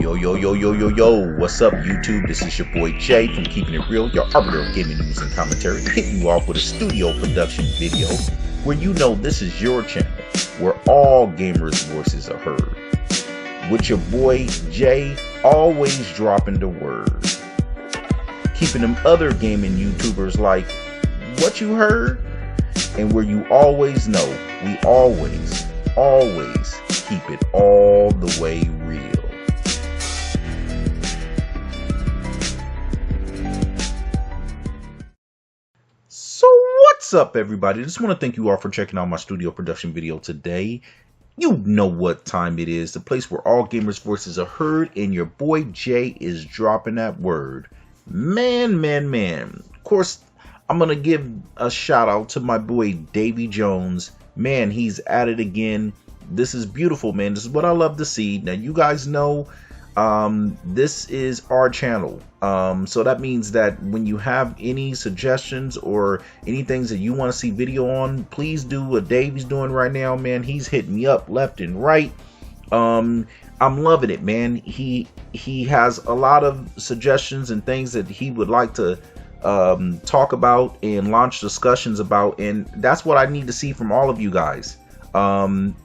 Yo, what's up, YouTube? This is your boy Jay from Keeping It Real, your arbiter of gaming news and commentary, hitting you off with a studio production video where you know this is your channel, where all gamers' voices are heard. With your boy Jay, always dropping the word. Keeping them other gaming YouTubers like, what you heard? And where you always know, we always keep it all the way real. So what's up, everybody? Just want to thank you all for checking out my studio production video today. You know what time it is, the place where all gamers' voices are heard, and your boy Jay is dropping that word. Man. Of course, I'm going to give a shout out to my boy Davy Jones. Man, he's at it again. This is beautiful, man. This is what I love to see. Now, you guys know this is our channel. So that means that when you have any suggestions or any things that you want to see video on, please do what Davy's doing right now, man. He's hitting me up left and right. I'm loving it, man. He has a lot of suggestions and things that he would like to talk about and launch discussions about, and that's what I need to see from all of you guys.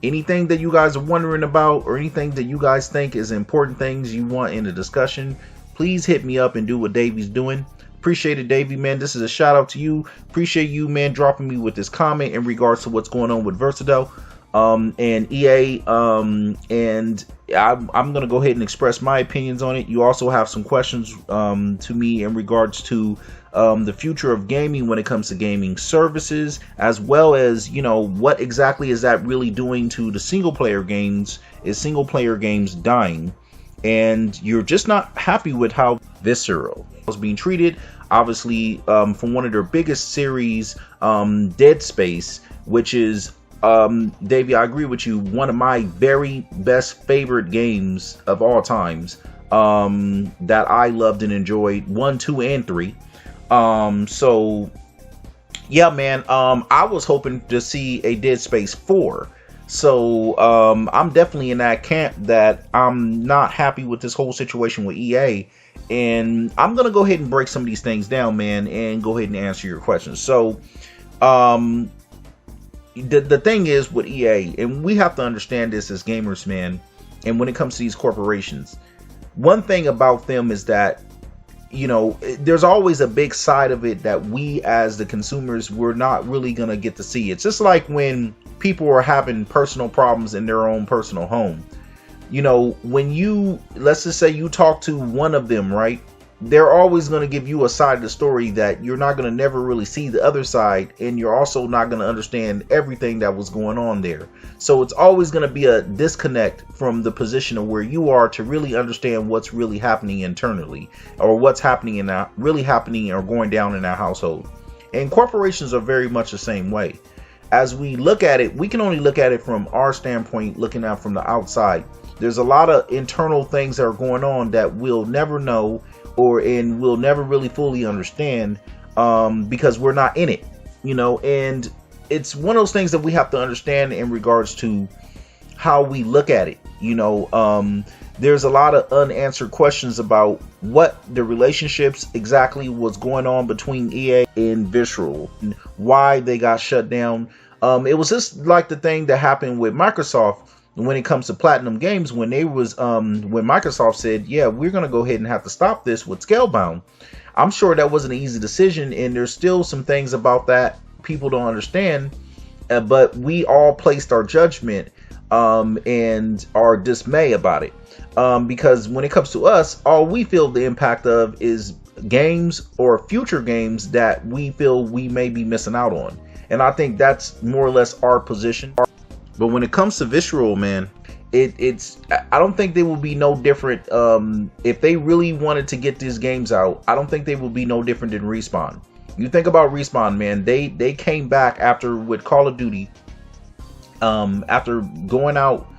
Anything that you guys are wondering about or anything that you guys think is important things you want in a discussion, please hit me up and do what Davy's doing. Appreciate it, Davy, man. This is a shout out to you. Appreciate you, man, dropping me with this comment in regards to what's going on with Versatile and EA, and I'm gonna go ahead and express my opinions on it. You also have some questions to me in regards to the future of gaming when it comes to gaming services, as well as, you know, what exactly is that really doing to the single player games? Is single player games dying? And you're just not happy with how Visceral was being treated, obviously, from one of their biggest series, Dead Space, which is, Davey, I agree with you, one of my very best favorite games of all times, that I loved and enjoyed, 1, 2, and 3. So yeah, man, I was hoping to see a Dead Space 4. So I'm definitely in that camp that I'm not happy with this whole situation with EA, and I'm gonna go ahead and break some of these things down, man, and go ahead and answer your questions. So the thing is with EA, and we have to understand this as gamers, man, and when it comes to these corporations, one thing about them is that, you know, there's always a big side of it that we as the consumers, we're not really gonna get to see. It's just like when people are having personal problems in their own personal home. You know, when you, let's just say you talk to one of them, right? They're always going to give you a side of the story that you're not going to never really see the other side, and you're also not going to understand everything that was going on there. So it's always going to be a disconnect from the position of where you are to really understand what's really happening internally, or what's happening in that really happening or going down in that household. And corporations are very much the same way. As we look at it, we can only look at it from our standpoint, looking out from the outside. There's a lot of internal things that are going on that we'll never know, and we'll never really fully understand, because we're not in it, you know. And it's one of those things that we have to understand in regards to how we look at it, you know. There's a lot of unanswered questions about what the relationships exactly was going on between EA and Visceral, and why they got shut down. It was just like the thing that happened with Microsoft when it comes to Platinum Games, when they was when Microsoft said, yeah, we're gonna go ahead and have to stop this with Scalebound. I'm sure that wasn't an easy decision, and there's still some things about that people don't understand, but we all placed our judgment and our dismay about it, because when it comes to us, all we feel the impact of is games or future games that we feel we may be missing out on. And I think that's more or less our position. But when it comes to Visceral, man, I don't think they will be no different. If they really wanted to get these games out, I don't think they will be no different than Respawn. You think about Respawn, man, they came back after with Call of Duty, after going out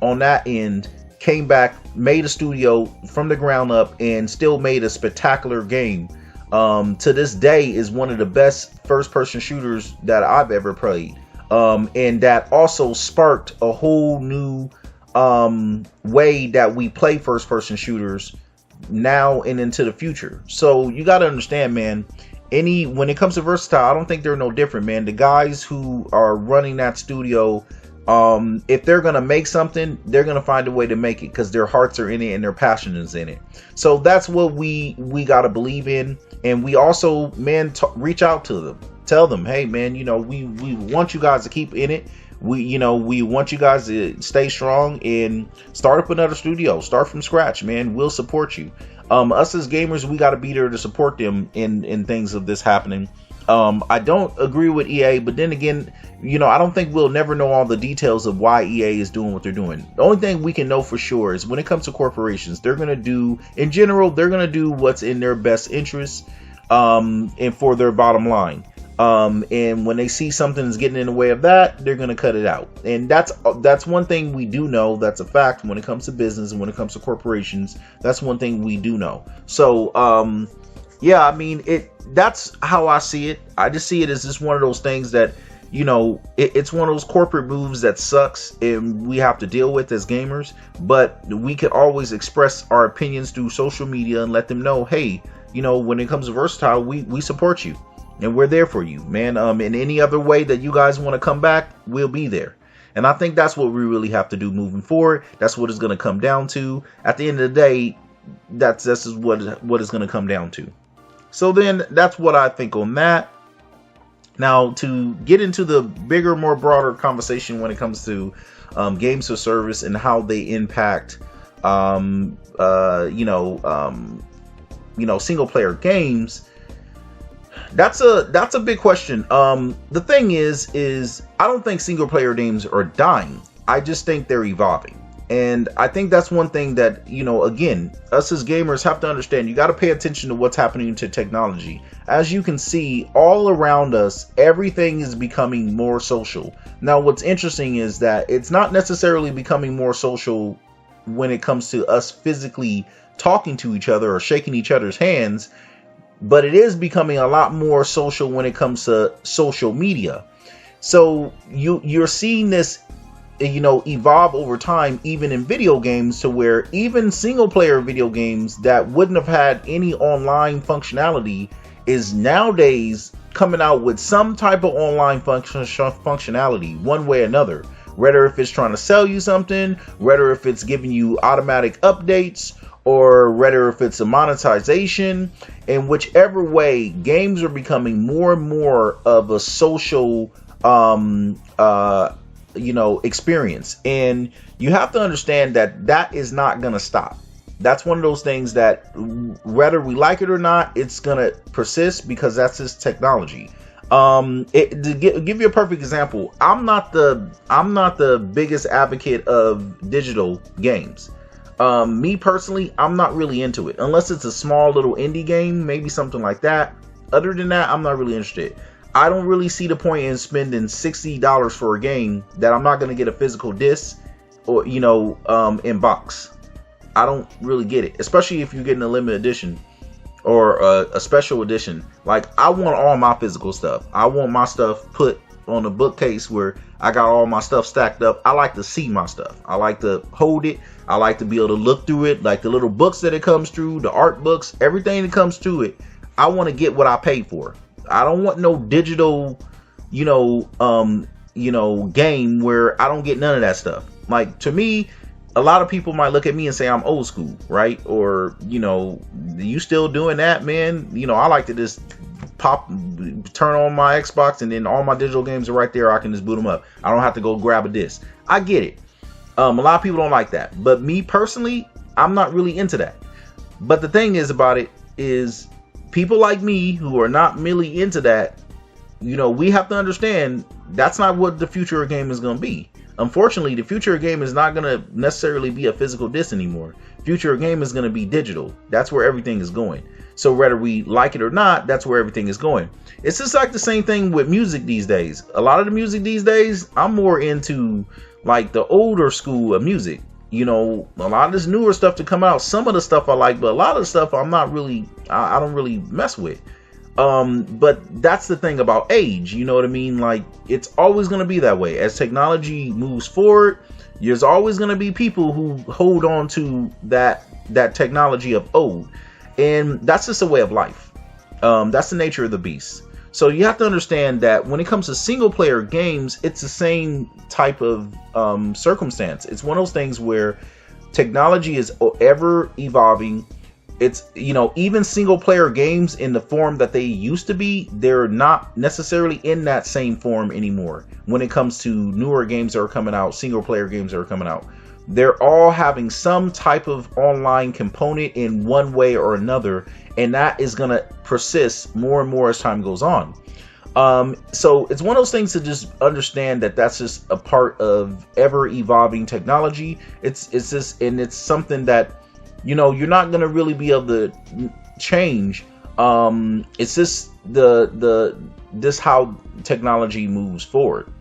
on that end, came back, made a studio from the ground up, and still made a spectacular game. To this day is one of the best first-person shooters that I've ever played. And that also sparked a whole new way that we play first person shooters now and into the future. So you got to understand, man, when it comes to Versatile, I don't think they're no different, man. The guys who are running that studio, if they're gonna make something, they're gonna find a way to make it because their hearts are in it and their passion is in it. So that's what we gotta believe in. And we also, man, reach out to them, tell them, hey man, you know, we want you guys to keep in it. We want you guys to stay strong and start up another studio, start from scratch, man. We'll support you. Us as gamers, we got to be there to support them in things of this happening. I don't agree with EA, but then again, you know, I don't think we'll never know all the details of why EA is doing what they're doing. The only thing we can know for sure is when it comes to corporations, they're going to do, in general, they're going to do what's in their best interest, and for their bottom line. And when they see something is getting in the way of that, they're going to cut it out. And that's one thing we do know. That's a fact when it comes to business and when it comes to corporations. That's one thing we do know. So, yeah, I mean, that's how I see it. I just see it as just one of those things that, you know, it's one of those corporate moves that sucks and we have to deal with as gamers. But we can always express our opinions through social media and let them know, hey, you know, when it comes to Versatile, we support you. And we're there for you, man. In any other way that you guys want to come back, we'll be there. And I think that's what we really have to do moving forward. That's what it's going to come down to. At the end of the day, that's what it's going to come down to. So then that's what I think on that. Now, to get into the bigger, more broader conversation when it comes to games of service and how they impact, single player games. That's a big question. The thing is I don't think single player games are dying. I just think they're evolving. And I think that's one thing that, you know, again, us as gamers have to understand. You got to pay attention to what's happening to technology. As you can see, all around us, everything is becoming more social. Now, what's interesting is that it's not necessarily becoming more social when it comes to us physically talking to each other or shaking each other's hands, but it is becoming a lot more social when it comes to social media. So you're seeing this, you know, evolve over time, even in video games, to where even single player video games that wouldn't have had any online functionality is nowadays coming out with some type of online functionality one way or another. Whether if it's trying to sell you something, whether if it's giving you automatic updates, or whether if it's a monetization. In whichever way, games are becoming more and more of a social experience. And you have to understand that is not going to stop. That's one of those things that whether we like it or not, it's going to persist because that's just technology. To give you a perfect example, I'm not the biggest advocate of digital games. Me personally, I'm not really into it unless it's a small little indie game, maybe something like that. Other than that, I'm not really interested. I don't really see the point in spending $60 for a game that I'm not going to get a physical disc or, in box. I don't really get it, especially if you're getting a limited edition or a special edition. Like, I want all my physical stuff. I want my stuff put on a bookcase where I got all my stuff stacked up. I like to see my stuff. I like to hold it. I like to be able to look through it, like the little books that it comes through, the art books, everything that comes to it. I want to get what I paid for. I don't want no digital, game where I don't get none of that stuff. Like, to me, a lot of people might look at me and say I'm old school, right? Or, you still doing that, man? I like to just turn on my Xbox and then all my digital games are right there. I can just boot them up. I don't have to go grab a disc. I get it. A lot of people don't like that. But me personally, I'm not really into that. But the thing is about it is people like me who are not really into that, we have to understand that's not what the future of game is going to be. Unfortunately, the future of game is not going to necessarily be a physical disc anymore. Future of game is going to be digital. That's where everything is going. So whether we like it or not, that's where everything is going. It's just like the same thing with music these days. A lot of the music these days, I'm more into like the older school of music. A lot of this newer stuff to come out. Some of the stuff I like, but a lot of the stuff I'm not really, I don't really mess with. But that's the thing about age, you know what I mean? Like, it's always going to be that way. As technology moves forward, there's always going to be people who hold on to that technology of old, and that's just a way of life. That's the nature of the beast. So you have to understand that when it comes to single player games, it's the same type of circumstance. It's one of those things where technology is ever evolving. It's, you know, even single player games in the form that they used to be, they're not necessarily in that same form anymore. When it comes to newer games that are coming out, single player games that are coming out, they're all having some type of online component in one way or another, and that is going to persist more and more as time goes on. So it's one of those things to just understand that that's just a part of ever evolving technology. It's just, and it's something that, you know, you're not going to really be able to change. It's just this how technology moves forward.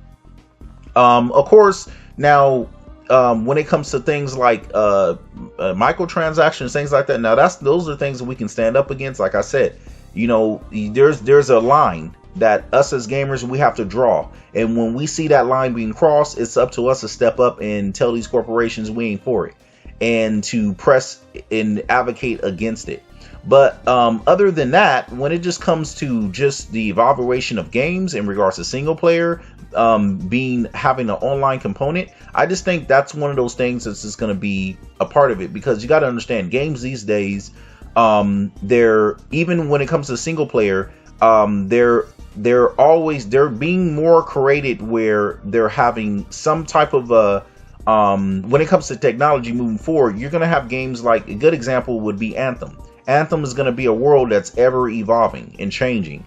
Of course, now, when it comes to things like microtransactions, things like that, now those are things that we can stand up against. Like I said, you know, there's a line that us as gamers, we have to draw, and when we see that line being crossed, it's up to us to step up and tell these corporations we ain't for it, and to press and advocate against it. But other than that, when it just comes to just the evaluation of games in regards to single player, having an online component, I just think that's one of those things that's just going to be a part of it, because you got to understand, games these days, they're, even when it comes to single player, they're being more created, where they're having some type of when it comes to technology moving forward, you're going to have games like, a good example would be Anthem. Anthem is going to be a world that's ever evolving and changing.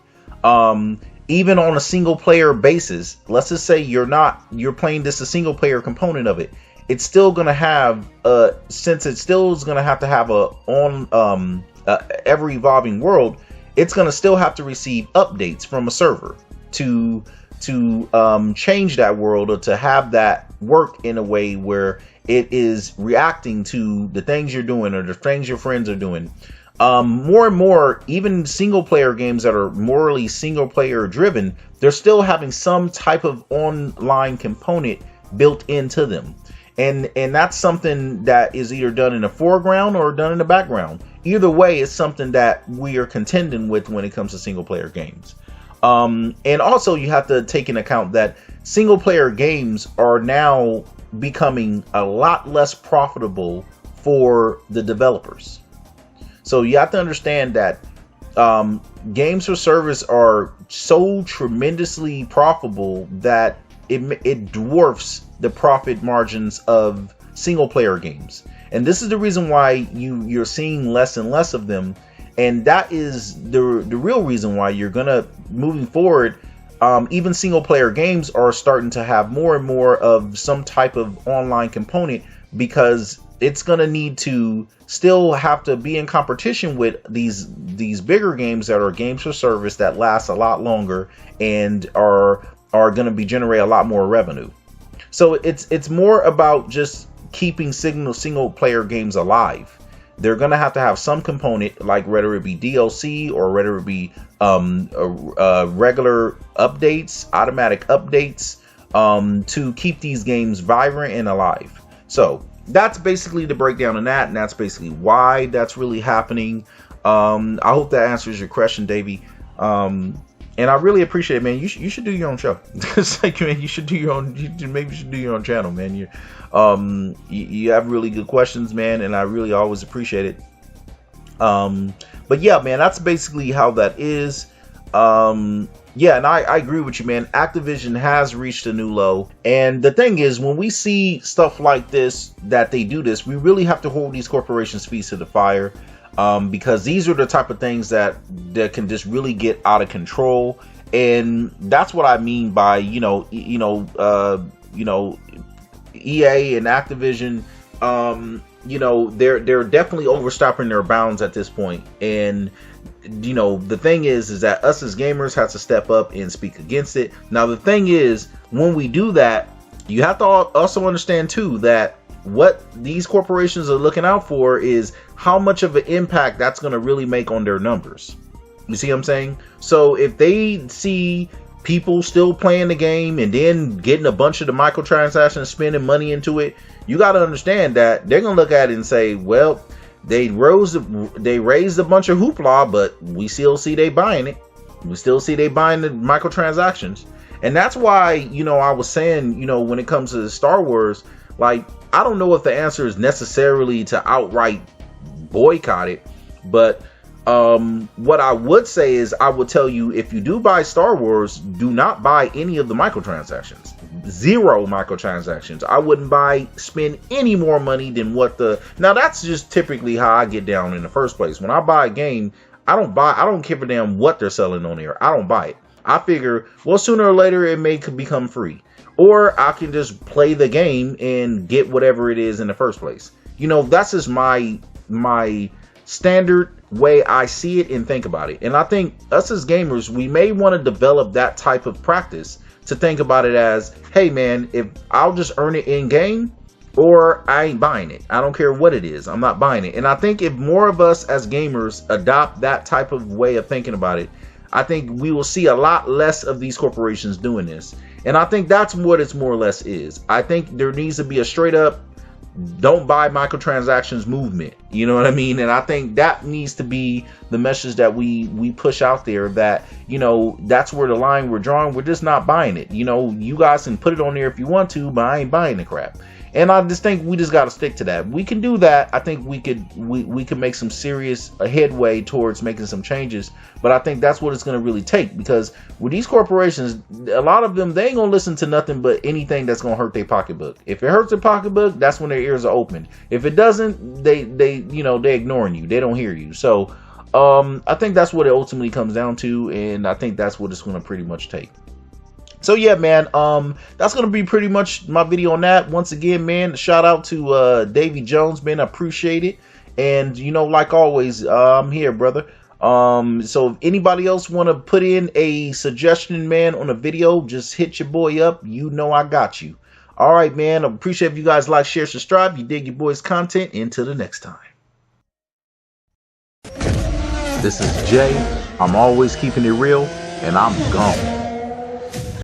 Even on a single player basis, let's just say you're playing this a single player component of it, it's still going to have, since it still is going to have ever evolving world, it's going to still have to receive updates from a server to change that world, or to have that work in a way where it is reacting to the things you're doing or the things your friends are doing. More and more, even single player games that are morally single player driven, they're still having some type of online component built into them. And that's something that is either done in the foreground or done in the background. Either way, it's something that we are contending with when it comes to single player games. And also, you have to take into account that single player games are now becoming a lot less profitable for the developers. So you have to understand that games for service are so tremendously profitable that it dwarfs the profit margins of single player games. And this is the reason why you're seeing less and less of them. And that is the real reason why you're gonna, moving forward, even single player games are starting to have more and more of some type of online component, because it's gonna need to still have to be in competition with these bigger games that are games for service that last a lot longer and are gonna generate a lot more revenue. So it's more about just keeping single player games alive. They're gonna have to have some component, like whether it be DLC or whether it be regular updates, automatic updates, to keep these games vibrant and alive. So that's basically the breakdown on that, and that's basically why that's really happening. I hope that answers your question, Davey. And I really appreciate it, man. You should do your own show. It's like, man, you should do your own. Maybe you should do your own channel, man. You have really good questions, man, and I really always appreciate it. But yeah, man, that's basically how that is. Yeah, and I agree with you, man. Activision has reached a new low. And the thing is, when we see stuff like this, that they do this, we really have to hold these corporations' feet to the fire. Because these are the type of things that can just really get out of control. And that's what I mean by, EA and Activision, they're definitely overstepping their bounds at this point. And the thing is that us as gamers have to step up and speak against it. Now, the thing is, when we do that, you have to also understand too that what these corporations are looking out for is how much of an impact that's going to really make on their numbers. You see what I'm saying? So if they see people still playing the game and then getting a bunch of the microtransactions, spending money into it, you got to understand that they're gonna look at it and say, well, they raised a bunch of hoopla, but we still see they buying it. We still see they buying the microtransactions. And that's why, you know, I was saying, you know, when it comes to Star Wars, like, I don't know if the answer is necessarily to outright boycott it, but what I would say is, I would tell you, if you do buy Star Wars, do not buy any of the microtransactions. Zero microtransactions. I wouldn't spend any more money than what now that's just typically how I get down in the first place. When I buy a game, I don't give a damn what they're selling on there. I don't buy it. I figure, well, sooner or later it may become free, or I can just play the game and get whatever it is in the first place. You know, that's just my standard way I see it and think about it. And I think us as gamers, we may want to develop that type of practice to think about it as, hey man, if I'll just earn it in game, or I ain't buying it. I don't care what it is. I'm not buying it. And I think if more of us as gamers adopt that type of way of thinking about it, I think we will see a lot less of these corporations doing this. And I think that's what it's more or less is. I think there needs to be a straight up don't buy microtransactions movement. You know what I mean? And I think that needs to be the message that we push out there, that, you know, that's where the line we're drawing. We're just not buying it. You know, you guys can put it on there if you want to, but I ain't buying the crap. And I just think we just got to stick to that. We can do that. I think we could make some serious headway towards making some changes. But I think that's what it's going to really take, because with these corporations, a lot of them, they ain't going to listen to nothing but anything that's going to hurt their pocketbook. If it hurts their pocketbook, that's when their ears are open. If it doesn't, they ignoring you. They don't hear you. So I think that's what it ultimately comes down to. And I think that's what it's going to pretty much take. So yeah, man, that's going to be pretty much my video on that. Once again, man, shout out to Davy Jones, man. I appreciate it. And, you know, like always, I'm here, brother. So if anybody else want to put in a suggestion, man, on a video, just hit your boy up. You know I got you. All right, man. I appreciate if you guys like, share, subscribe. You dig your boy's content. Until the next time. This is Jay. I'm always keeping it real, and I'm gone.